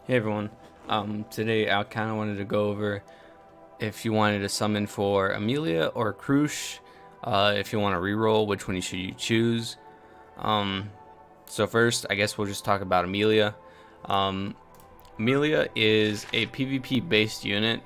Hey everyone, today I kind of wanted to go over if you wanted to summon for EMILIA or CRUSCH, if you want to reroll, which one should you choose. Um, so first, I guess we'll just talk about EMILIA. Um, EMILIA is a PvP based unit.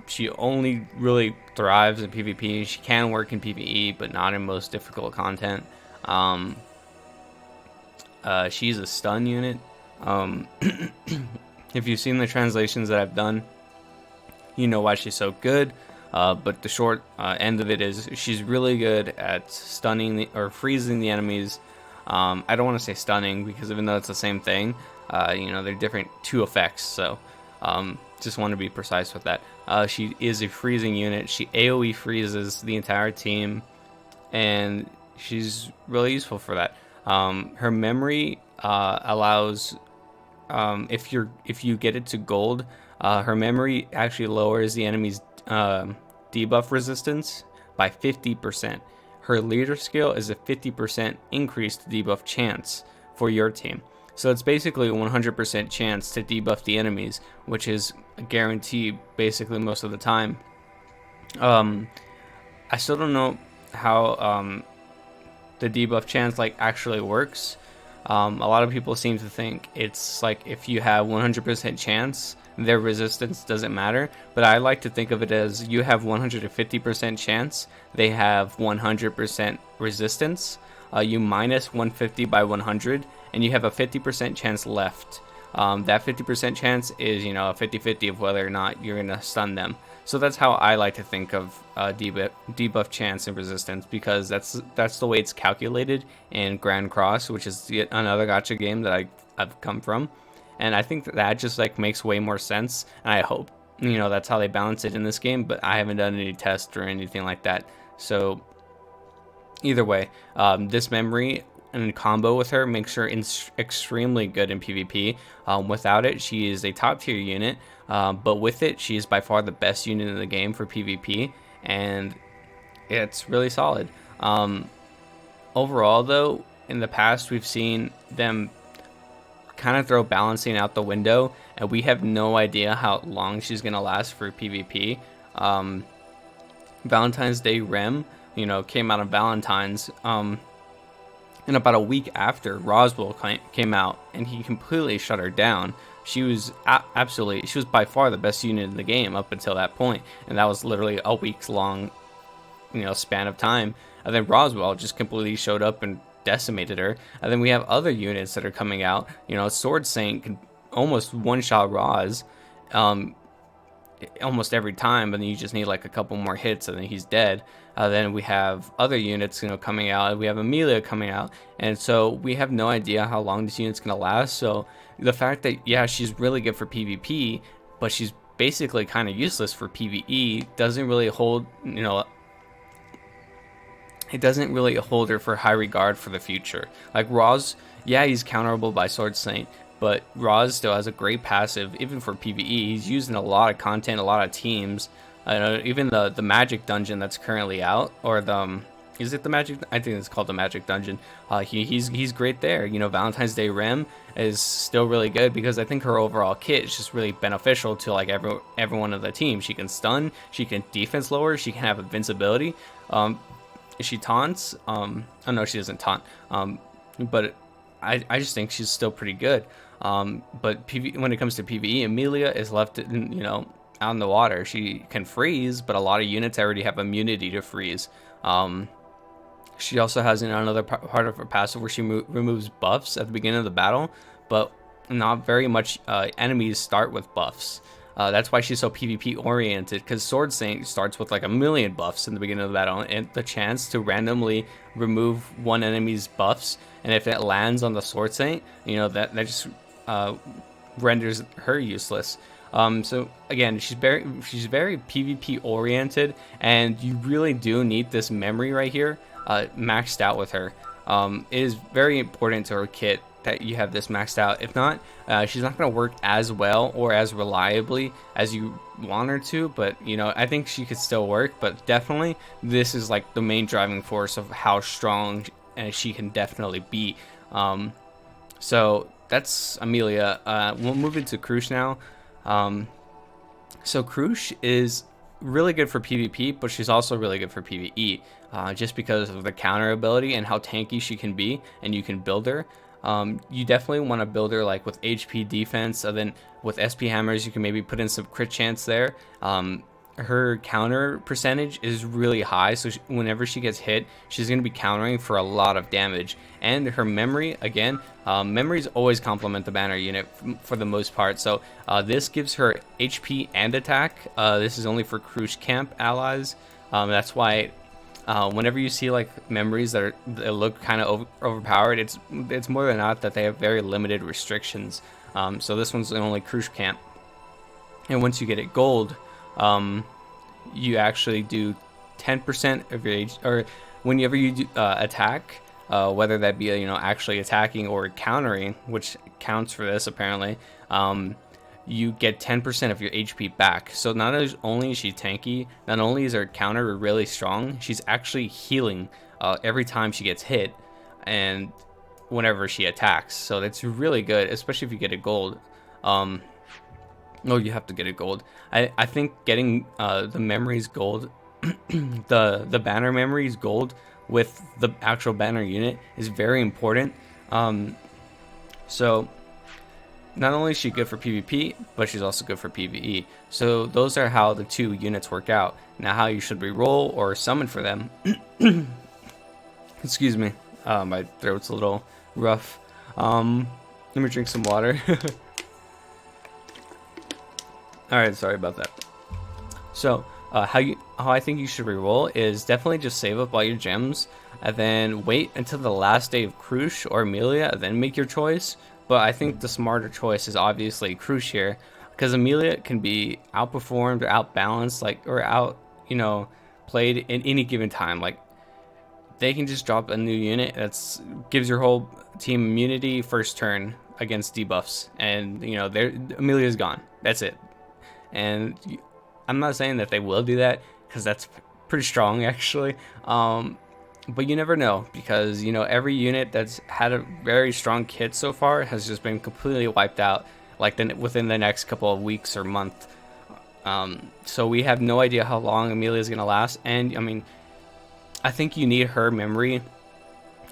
She only really thrives in PvP. She can work in PvE, but not in most difficult content. Um, she's a stun unit. Um, if you've seen the translations that I've done, you know why she's so good. But the short end of it is she's really good at stunning or freezing the enemies. I don't want to say stunning because even though it's the same thing, they're different two effects. So just want to be precise with that. She is a freezing unit. She AoE freezes the entire team, and she's really useful for that. Her memory allows if you get it to gold, her memory actually lowers the enemy's debuff resistance by 50%. Her leader skill is a 50% increased debuff chance for your team. So it's basically a 100% chance to debuff the enemies, which is a guarantee basically most of the time. I still don't know how the debuff chance actually works. A lot of people seem to think it's like if you have 100% chance, their resistance doesn't matter. But I like to think of it as you have 150% chance, they have 100% resistance. You minus 150 by 100, and you have a 50% chance left. That 50% chance is, a 50-50 of whether or not you're going to stun them. So that's how I like to think of debuff chance and resistance, because that's the way it's calculated in Grand Cross, which is yet another gacha game that I've come from. And I think that just makes way more sense. And I hope, that's how they balance it in this game, but I haven't done any tests or anything like that. So either way, this memory and combo with her makes her extremely good in PvP. Without it, she is a top tier unit, but with it, she is by far the best unit in the game for PvP, and it's really solid. Overall, though, in the past, we've seen them kind of throw balancing out the window, and we have no idea how long she's going to last for PvP. Valentine's Day Rem, came out of Valentine's. And about a week after, Roswell came out, and he completely shut her down. She was she was by far the best unit in the game up until that point, and that was literally a week's long, span of time. And then Roswell just completely showed up and decimated her. And then we have other units that are coming out. Sword Saint can almost one-shot Roz, almost every time, but then you just need a couple more hits and then he's dead. Then we have other units coming out. We have EMILIA coming out, and so we have no idea how long this unit's gonna last. So the fact that she's really good for PvP, but she's basically kind of useless for PvE doesn't really hold it doesn't really hold her for high regard for the future. Like Roz, he's counterable by Sword Saint, but Roz still has a great passive, even for PvE. He's used in a lot of content, a lot of teams. Even the magic dungeon that's currently out, or is it the magic? I think it's called the magic dungeon. He's great there. Valentine's Day Rem is still really good because I think her overall kit is just really beneficial to everyone of the team. She can stun, she can defense lower, she can have invincibility. She taunts. Oh no, she doesn't taunt. But I just think she's still pretty good. But when it comes to PvE, EMILIA is left, out in the water. She can freeze, but a lot of units already have immunity to freeze. She also has another part of her passive where she removes buffs at the beginning of the battle, but not very much enemies start with buffs. That's why she's so PvP oriented, because Sword Saint starts with a million buffs in the beginning of the battle, and the chance to randomly remove one enemy's buffs, and if it lands on the Sword Saint, that just renders her useless. So again, she's very PvP oriented, and you really do need this memory right here maxed out with her. It is very important to her kit that you have this maxed out. If not, she's not going to work as well or as reliably as you want her to, but I think she could still work. But definitely this is the main driving force of how strong she can definitely be. So that's EMILIA. We'll move into CRUSCH now. So CRUSCH is really good for PvP, but she's also really good for PvE, just because of the counter ability and how tanky she can be, and you can build her. You definitely want to build her like with HP defense, and then with SP hammers you can maybe put in some crit chance there. Her counter percentage is really high, so whenever she gets hit, she's going to be countering for a lot of damage. And her memory, again, memories always complement the banner unit for the most part, so this gives her HP and attack. This is only for CRUSCH camp allies. That's why whenever you see like memories that look kind of overpowered, it's more than not that they have very limited restrictions. So this one's only CRUSCH camp, and once you get it gold, you actually do 10% of your or whenever you do, attack, whether that be actually attacking or countering, which counts for this apparently. You get 10% of your HP back. So not only is she tanky, not only is her counter really strong, she's actually healing every time she gets hit and whenever she attacks. So that's really good, especially if you get a gold. No, you have to get it gold. I think getting the memories gold, the banner memories gold with the actual banner unit is very important. So not only is she good for PvP, but she's also good for PvE. So those are how the two units work out. Now how you should re-roll or summon for them. Excuse me, my throat's a little rough. Let me drink some water. Alright, sorry about that. So, how I think you should reroll is definitely just save up all your gems, and then wait until the last day of CRUSCH or EMILIA, then make your choice. But I think the smarter choice is obviously CRUSCH here, because EMILIA can be outperformed or outbalanced, or out, played in any given time. Like, they can just drop a new unit that's gives your whole team immunity first turn against debuffs, and EMILIA's gone. That's it. And I'm not saying that they will do that, because that's pretty strong actually. But you never know, because every unit that's had a very strong kit so far has just been completely wiped out, like within the next couple of weeks or month. So we have no idea how long EMILIA is gonna last, and I mean, I think you need her memory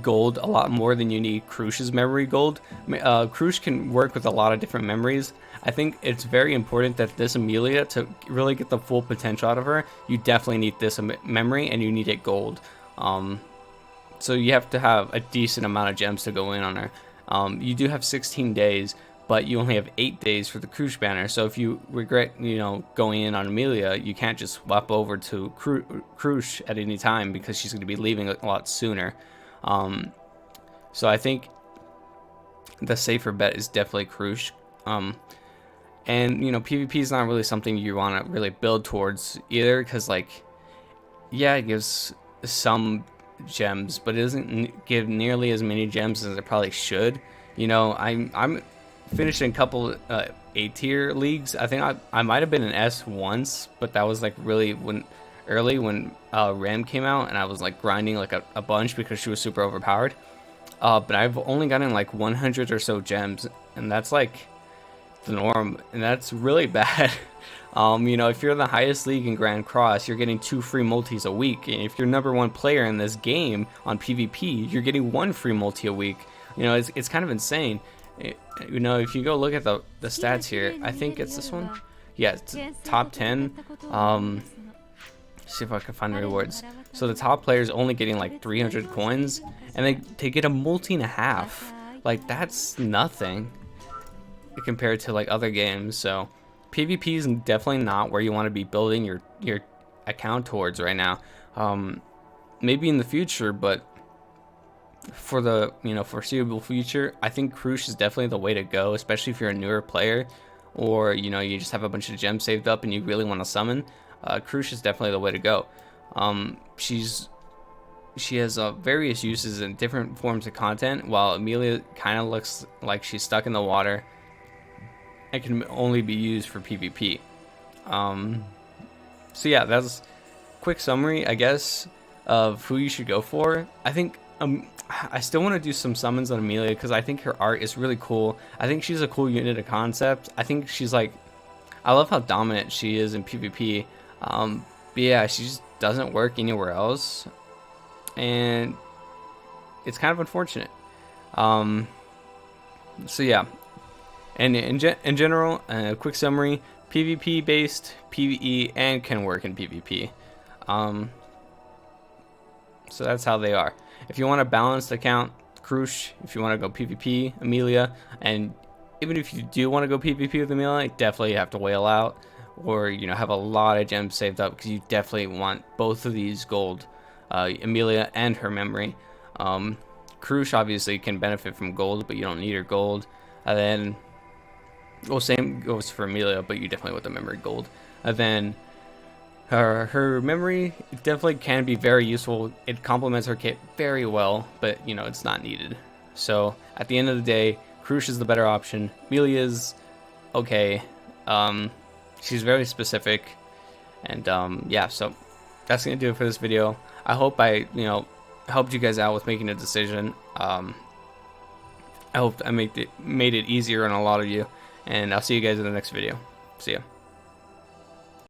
gold a lot more than you need CRUSCH's memory gold. CRUSCH can work with a lot of different memories. I think it's very important that this EMILIA, to really get the full potential out of her, you definitely need this memory, and you need it gold. So you have to have a decent amount of gems to go in on her. You do have 16 days, but you only have 8 days for the CRUSCH banner. So if you regret, going in on EMILIA, you can't just swap over to CRUSCH at any time, because she's going to be leaving a lot sooner. So I think the safer bet is definitely CRUSCH. And PvP is not really something you want to really build towards either, because yeah, it gives some gems, but it doesn't give nearly as many gems as it probably should. I'm finishing a couple A tier leagues. I think I might have been an S once, but that was really early when Ram came out, and I was grinding a bunch because she was super overpowered. But I've only gotten 100 or so gems, and that's the norm, and that's really bad. If you're in the highest league in Grand Cross, you're getting 2 free multis a week, and if you're #1 player in this game on PvP, you're getting 1 free multi a week. It's kind of insane. If you go look at the stats here, I think it's this one. Yeah, it's top 10. See if I can find the rewards. So the top player is only getting 300 coins, and they get a multi and a half. That's nothing compared to other games. So PvP is definitely not where you want to be building your account towards right now. Maybe in the future, but for the foreseeable future, I think CRUSCH is definitely the way to go, especially if you're a newer player, or you just have a bunch of gems saved up and you really want to summon. CRUSCH is definitely the way to go. She has various uses and different forms of content, while EMILIA kind of looks like she's stuck in the water. It can only be used for PvP. So yeah, that's a quick summary, I guess, of who you should go for. I think I still want to do some summons on EMILIA because I think her art is really cool. I think she's a cool unit of concept. I think she's like, I love how dominant she is in PvP. But yeah, she just doesn't work anywhere else, and it's kind of unfortunate. So yeah, and in general, quick summary: PvP based, PvE, and can work in PvP. So that's how they are. If you want a balanced account, CRUSCH. If you want to go PvP, EMILIA. And even if you do want to go PvP with EMILIA, definitely have to whale out, or have a lot of gems saved up, because you definitely want both of these gold, EMILIA and her memory. CRUSCH obviously can benefit from gold, but you don't need her gold. And then, well, same goes for EMILIA, but you definitely want the memory gold. And then her memory definitely can be very useful. It complements her kit very well, but it's not needed. So at the end of the day, CRUSCH is the better option. EMILIA's okay. She's very specific, and yeah. So that's gonna do it for this video. I hope I helped you guys out with making a decision. I hope I made it easier on a lot of you, and I'll see you guys in the next video. See ya.